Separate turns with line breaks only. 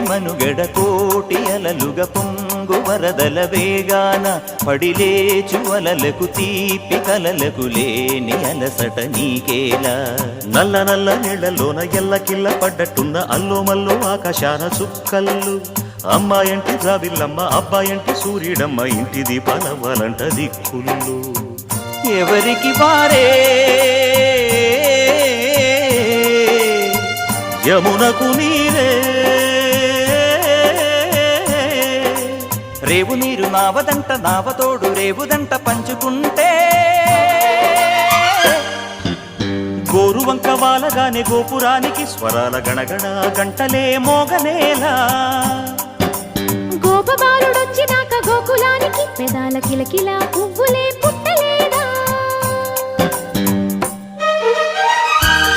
మనుగడ కోటి అలలుగా పొంగు వరదల వేగాన పడిలేచు అలలకు తీపి కలలకు లేని అలసట నీకేలా నల్ల నల్ల నీళ్లలోన ఎల్లకిల్ల పడ్డట్టున్న అల్లో మల్లో ఆకాశాన చుక్కల్లు అమ్మాయంటి రావిల్లమ్మ అబ్బాయంటి సూర్యుడమ్మ ఇంటి దీపాలవ్వాలంట దిక్కులు ఎవరికి వారే యమునకు నీరే రేవు నీరు నావదంట నావతోడు రేవుదంట పంచుకుంటే గోరువంక వాలగానే గోపురానికి స్వరాల గణగణ గంటలే మోగనేలా
గోపబాలుడొచ్చినాక గోకులానికి పెదాల కిలకిల పువ్వులే